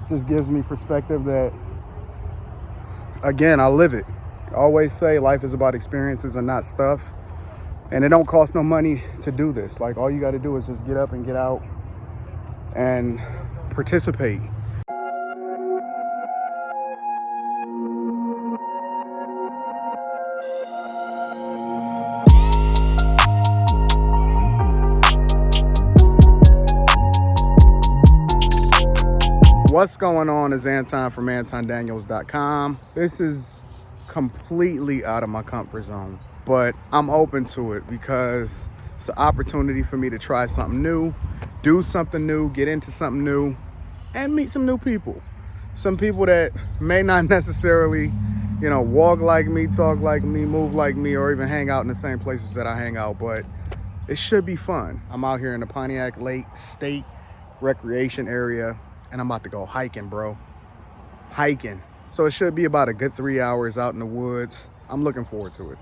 just gives me perspective that, again, I live it. I always say life is about experiences and not stuff. And it don't cost no money to do this. Like, all you got to do is just get up and get out and participate. What's going on is Anton from AntonDaniels.com. This is completely out of my comfort zone, but I'm open to it because it's an opportunity for me to try something new, do something new, get into something new, and meet some new people. Some people that may not necessarily, walk like me, talk like me, move like me, or even hang out in the same places that I hang out, but it should be fun. I'm out here in the Pontiac Lake State Recreation Area, and I'm about to go hiking, bro. Hiking. So it should be about a good 3 hours out in the woods. I'm looking forward to it.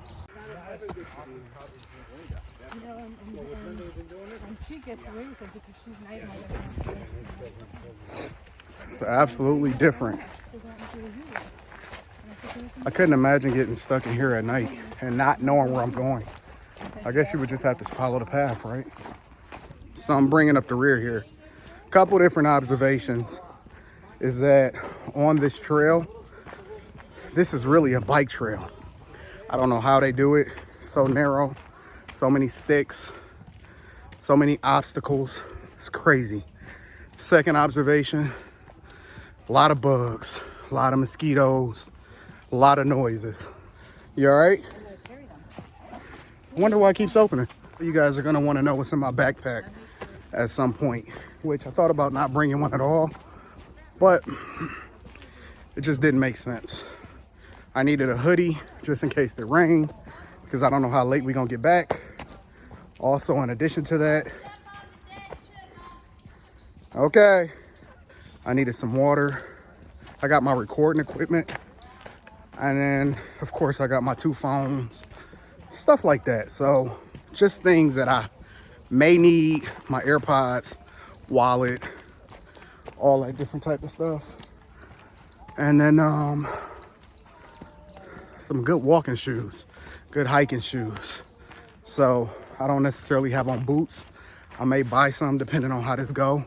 It's absolutely different. I couldn't imagine getting stuck in here at night and not knowing where I'm going. I guess you would just have to follow the path, right? So I'm bringing up the rear here. Couple different observations is that on this trail, this is really a bike trail. I don't know how they do it. So narrow, so many sticks, so many obstacles. It's crazy. Second observation, a lot of bugs, a lot of mosquitoes, a lot of noises. You all right? I wonder why it keeps opening. You guys are gonna wanna know what's in my backpack at some point, which I thought about not bringing one at all, but it just didn't make sense. I needed a hoodie just in case it rained, because I don't know how late we're gonna get back. Also, in addition to that, okay, I needed some water. I got my recording equipment, and then of course I got my 2 phones, stuff like that. So just things that I may need, my AirPods, wallet, all that different type of stuff. And then some good walking shoes, good hiking shoes. So I don't necessarily have on boots. I may buy some depending on how this go.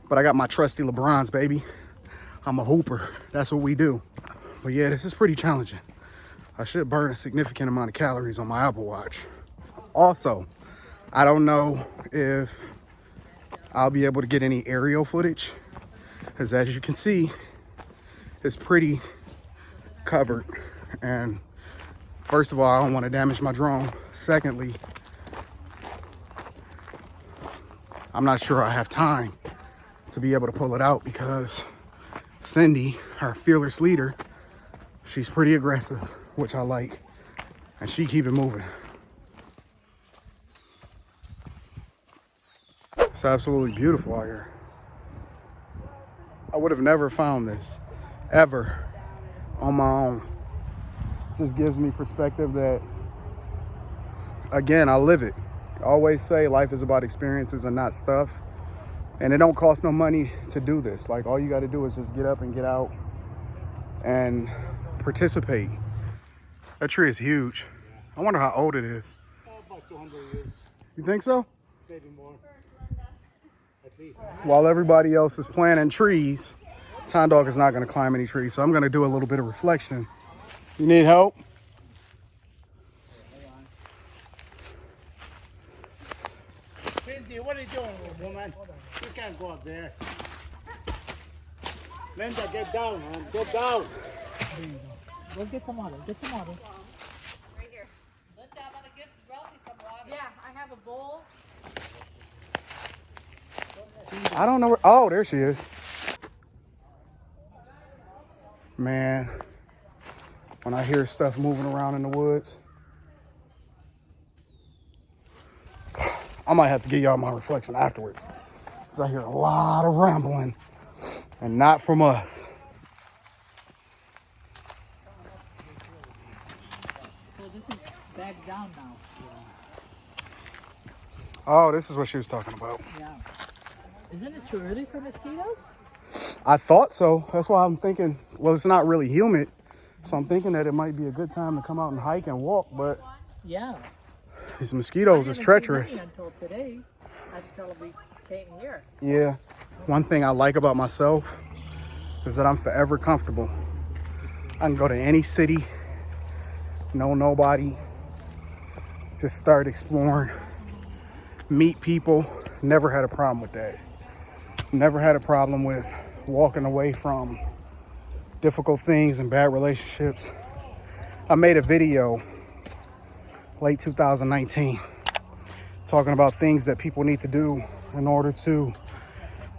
But I got my trusty LeBrons, baby. I'm a hooper. That's what we do. But yeah, this is pretty challenging. I should burn a significant amount of calories on my Apple Watch. Also, I don't know if I'll be able to get any aerial footage, because as you can see, it's pretty covered. And first of all, I don't want to damage my drone. Secondly, I'm not sure I have time to be able to pull it out, because Cindy, our fearless leader, she's pretty aggressive, which I like, and she keep it moving. It's absolutely beautiful out here. I would have never found this, ever, on my own. Just gives me perspective that, again, I live it. I always say life is about experiences and not stuff. And it don't cost no money to do this. Like, all you got to do is just get up and get out and participate. That tree is huge. I wonder how old it is. About 200 years. You think so? Maybe more. At least. While everybody else is planting trees, Tom Dog is not going to climb any trees. So I'm going to do a little bit of reflection. You need help? Cindy, what are you doing, woman? You can't go up there. Linda, get down, man. Get down. There you go. Go get some water. Get some water. Right here. Linda, I'm gonna give Ralphie some water. Yeah, I have a bowl. I don't know where. Oh, there she is. Man, when I hear stuff moving around in the woods, I might have to give y'all my reflection afterwards, because I hear a lot of rambling, and not from us. So this is back down now. Oh, this is what she was talking about. Yeah. Isn't it too early for mosquitoes? I thought so. That's why I'm thinking, well, it's not really humid. So I'm thinking that it might be a good time to come out and hike and walk, but Yeah. these I mosquitoes is didn't see treacherous. any until today. Until we came here. Yeah. One thing I like about myself is that I'm forever comfortable. I can go to any city, know nobody, just start exploring, meet people. Never had a problem with that. Never had a problem with walking away from difficult things and bad relationships. I made a video late 2019 talking about things that people need to do in order to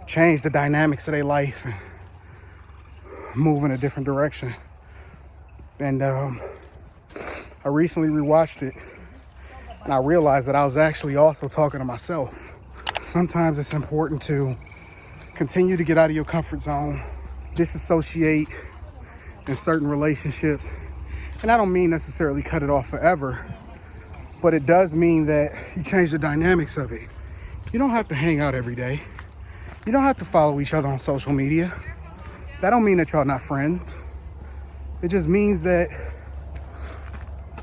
change the dynamics of their life and move in a different direction. And I recently rewatched it and I realized that I was actually also talking to myself. Sometimes it's important to continue to get out of your comfort zone, disassociate in certain relationships. And I don't mean necessarily cut it off forever, but it does mean that you change the dynamics of it. You don't have to hang out every day. You don't have to follow each other on social media. That don't mean that y'all not friends. It just means that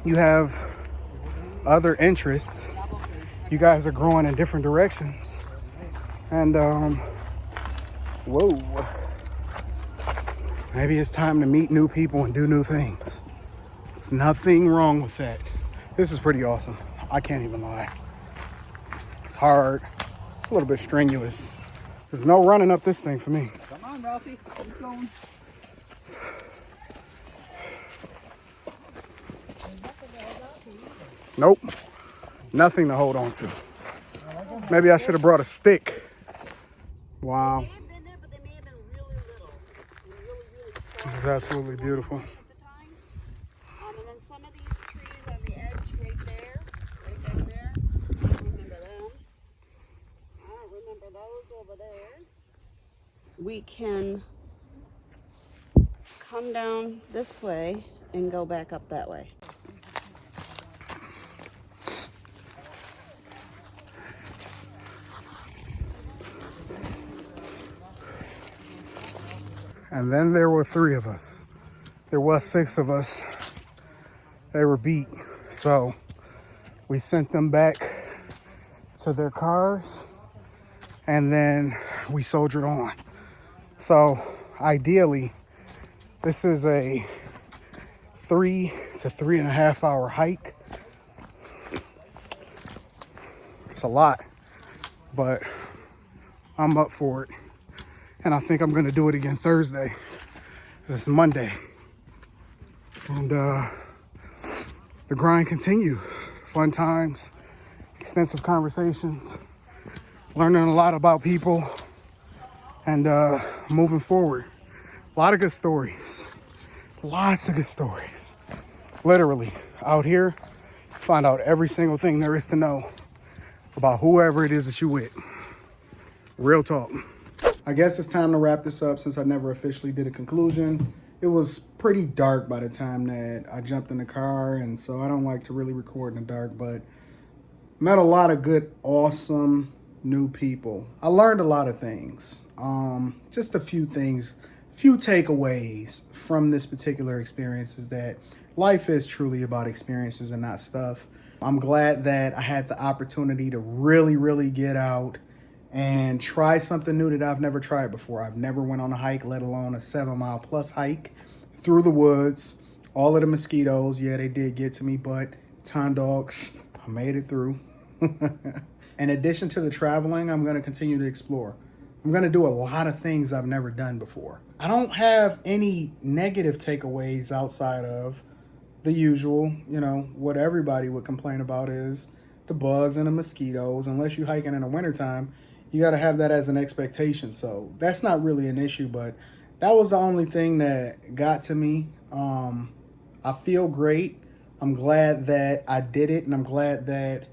you have other interests. You guys are growing in different directions. And whoa. Maybe it's time to meet new people and do new things. There's nothing wrong with that. This is pretty awesome. I can't even lie. It's hard. It's a little bit strenuous. There's no running up this thing for me. Come on, Ralphie. Keep going. Nope. Nothing to hold on to. Maybe I should have brought a stick. Wow. They may have been there, but they may have been really little. And really This short is absolutely beautiful. at the time. And then some of these trees on the edge right there, right back there. I don't remember them. I don't remember those over there. We can come down this way and go back up that way. And then there were 3 of us. There was 6 of us. They were beat. So we sent them back to their cars and then we soldiered on. So ideally, this is a 3 to 3.5 hour hike. It's a lot, but I'm up for it. And I think I'm gonna do it again Thursday. It's Monday. And the grind continues. Fun times, extensive conversations, learning a lot about people, and moving forward. A lot of good stories. Lots of good stories. Literally, out here, find out every single thing there is to know about whoever it is that you with. Real talk. I guess it's time to wrap this up since I never officially did a conclusion. It was pretty dark by the time that I jumped in the car, and so I don't like to really record in the dark, but met a lot of good, awesome new people. I learned a lot of things. Just a few things, few takeaways from this particular experience is that life is truly about experiences and not stuff. I'm glad that I had the opportunity to really get out and try something new that I've never tried before. I've never went on a hike, let alone a 7-mile plus hike through the woods. All of the mosquitoes, yeah, they did get to me, but ton dogs, I made it through. In addition to the traveling, I'm gonna continue to explore. I'm gonna do a lot of things I've never done before. I don't have any negative takeaways outside of the usual, what everybody would complain about is the bugs and the mosquitoes. Unless you're hiking in the wintertime, you got to have that as an expectation. So that's not really an issue, but that was the only thing that got to me. I feel great. I'm glad that I did it, and I'm glad that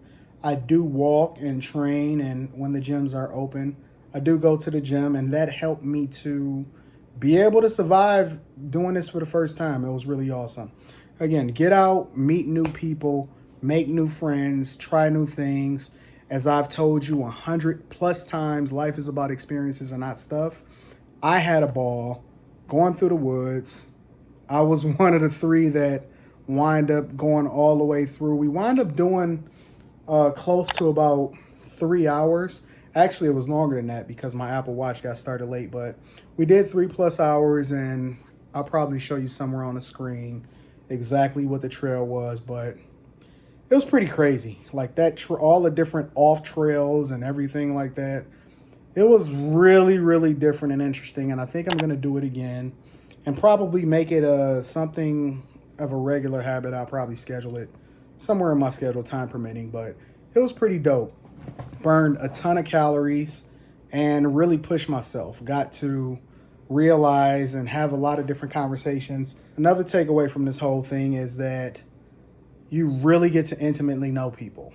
I do walk and train, and when the gyms are open, I do go to the gym, and that helped me to be able to survive doing this for the first time. It was really awesome. Again, get out, meet new people, make new friends, try new things. As I've told you 100+ times, life is about experiences and not stuff. I had a ball going through the woods. I was one of the 3 that wind up going all the way through. We wound up doing close to about 3 hours. Actually, it was longer than that because my Apple Watch got started late, but we did 3+ hours, and I'll probably show you somewhere on the screen exactly what the trail was, but it was pretty crazy. Like that, all the different off trails and everything like that. It was really, really different and interesting, and I think I'm going to do it again and probably make it something of a regular habit. I'll probably schedule it somewhere in my schedule, time permitting, but it was pretty dope. Burned a ton of calories and really pushed myself. Got to realize and have a lot of different conversations. Another takeaway from this whole thing is that you really get to intimately know people.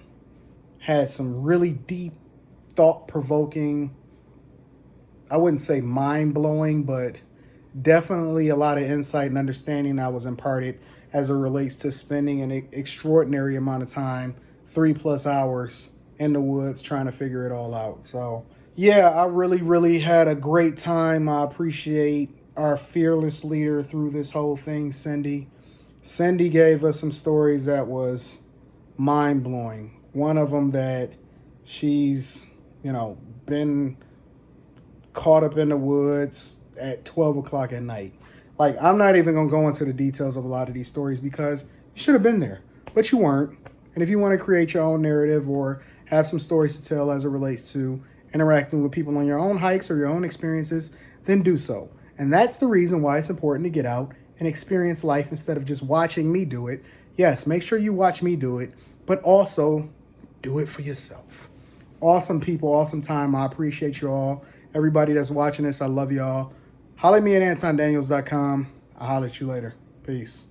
Had some really deep, thought-provoking, I wouldn't say mind-blowing, but definitely a lot of insight and understanding that was imparted as it relates to spending an extraordinary amount of time, 3+ hours in the woods trying to figure it all out. So yeah, I really, really had a great time. I appreciate our fearless leader through this whole thing, Cindy. Cindy gave us some stories that was mind-blowing. One of them that she's, been caught up in the woods at 12 o'clock at night. Like, I'm not even going to go into the details of a lot of these stories because you should have been there, but you weren't. And if you want to create your own narrative or have some stories to tell as it relates to interacting with people on your own hikes or your own experiences, then do so. And that's the reason why it's important to get out and experience life instead of just watching me do it. Yes, make sure you watch me do it, but also do it for yourself. Awesome people, awesome time. I appreciate you all. Everybody that's watching this, I love y'all. Holler at me at antondaniels.com. I'll holler at you later. Peace.